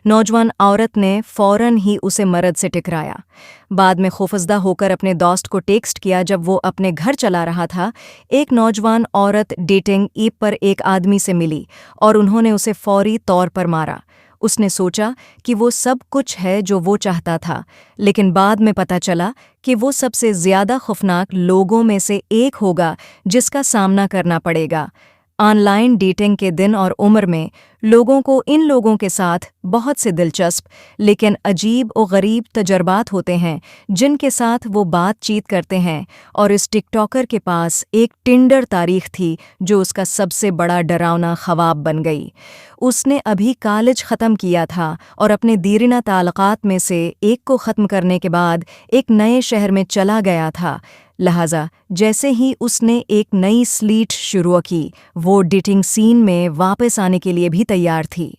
नौजवान औरत ने फौरन ही उसे मर्द से टकराया। बाद में खौफजदा होकर अपने दोस्त को टेक्स्ट किया। जब वो अपने घर चला रहा था, एक नौजवान औरत डेटिंग ऐप पर एक आदमी से मिली और उन्होंने उसे फौरी तौर पर मारा। उसने सोचा कि वो सब कुछ है जो वो चाहता था, लेकिन बाद में पता चला कि वो सबसे ज्यादा खौफनाक लोगों में से एक होगा जिसका सामना करना पड़ेगा। ऑनलाइन डेटिंग के दिन और उम्र में लोगों को इन लोगों के साथ बहुत से दिलचस्प लेकिन अजीब और गरीब तजर्बात होते हैं जिनके साथ वो बातचीत करते हैं, और इस टिकटॉकर के पास एक टिंडर तारीख थी जो उसका सबसे बड़ा डरावना ख्वाब बन गई। उसने अभी कॉलेज ख़त्म किया था और अपने दीरिना ताल्लुकात में से एक को ख़त्म करने के बाद एक नए शहर में चला गया था। लिहाजा जैसे ही उसने एक नई स्लीट शुरू की, वो डेटिंग सीन में वापस आने के लिए भी तैयार थी।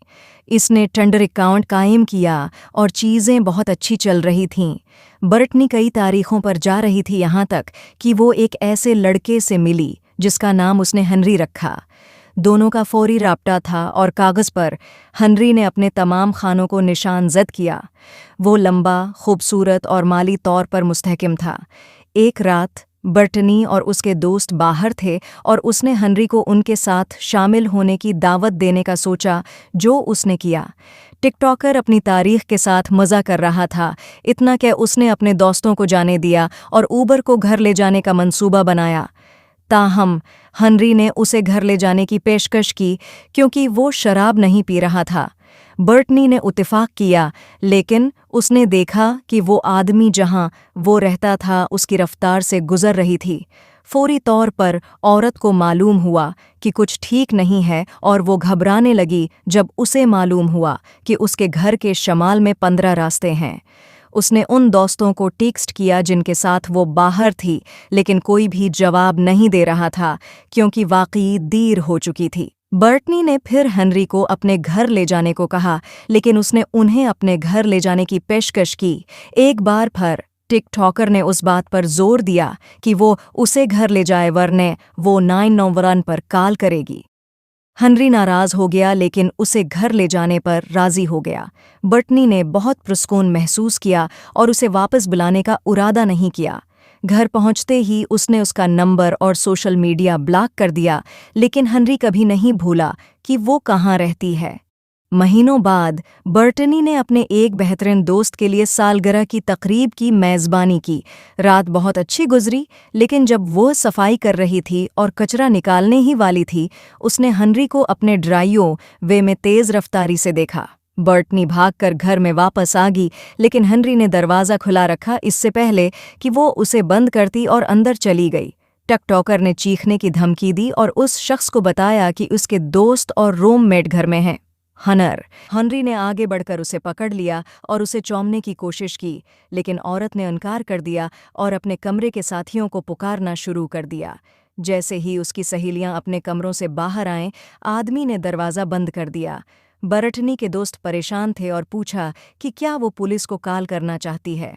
इसने टिंडर अकाउंट कायम किया और चीज़ें बहुत अच्छी चल रही थीं। बर्टनी कई तारीखों पर जा रही थी, यहाँ तक कि वो एक ऐसे लड़के से मिली जिसका नाम उसने हेनरी रखा। दोनों का फौरी राब्ता था और कागज़ पर हेनरी ने अपने तमाम खानों को निशानजद किया। वो लंबा, खूबसूरत और माली तौर पर मुस्तहकम था। एक रात बर्टनी और उसके दोस्त बाहर थे और उसने हेनरी को उनके साथ शामिल होने की दावत देने का सोचा, जो उसने किया। टिकटॉकर अपनी तारीख के साथ मज़ा कर रहा था, इतना कि उसने अपने दोस्तों को जाने दिया और ऊबर को घर ले जाने का मंसूबा बनाया। ताहम हेनरी ने उसे घर ले जाने की पेशकश की क्योंकि वो शराब नहीं पी रहा था। बर्टनी ने इत्तेफाक किया, लेकिन उसने देखा कि वो आदमी जहां वो रहता था उसकी रफ्तार से गुजर रही थी। फौरी तौर पर औरत को मालूम हुआ कि कुछ ठीक नहीं है और वो घबराने लगी जब उसे मालूम हुआ कि उसके घर के शमाल में 15 रास्ते हैं। उसने उन दोस्तों को टेक्स्ट किया जिनके साथ वो बाहर थी, लेकिन कोई भी जवाब नहीं दे रहा था क्योंकि वाकई देर हो चुकी थी। बर्टनी ने फिर हेनरी को अपने घर ले जाने को कहा, लेकिन उसने उन्हें अपने घर ले जाने की पेशकश की। एक बार फिर टिकटॉकर ने उस बात पर जोर दिया कि वो उसे घर ले जाए, वरने वो 991 पर कॉल करेगी। हेनरी नाराज़ हो गया, लेकिन उसे घर ले जाने पर राज़ी हो गया। बर्टनी ने बहुत पुरस्कून महसूस किया और उसे वापस बुलाने का इरादा नहीं किया। घर पहुंचते ही उसने उसका नंबर और सोशल मीडिया ब्लॉक कर दिया, लेकिन हेनरी कभी नहीं भूला कि वो कहाँ रहती है। महीनों बाद बर्टनी ने अपने एक बेहतरीन दोस्त के लिए सालगिरह की तकरीब की मेज़बानी की। रात बहुत अच्छी गुजरी, लेकिन जब वो सफाई कर रही थी और कचरा निकालने ही वाली थी, उसने हेनरी को अपने ड्राइव वे में तेज़ रफ्तारी से देखा। बर्टनी भागकर घर में वापस आ गई, लेकिन हेनरी ने दरवाज़ा खुला रखा इससे पहले कि वो उसे बंद करती और अंदर चली गई। टिकटॉकर ने चीखने की धमकी दी और उस शख्स को बताया कि उसके दोस्त और रूममेट घर में हैं। हेनरी ने आगे बढ़कर उसे पकड़ लिया और उसे चौंकने की कोशिश की, लेकिन औरत ने इनकार कर दिया और अपने कमरे के साथियों को पुकारना शुरू कर दिया। जैसे ही उसकी सहेलियां अपने कमरों से बाहर आएं, आदमी ने दरवाज़ा बंद कर दिया। बर्टनी के दोस्त परेशान थे और पूछा कि क्या वो पुलिस को कॉल करना चाहती है।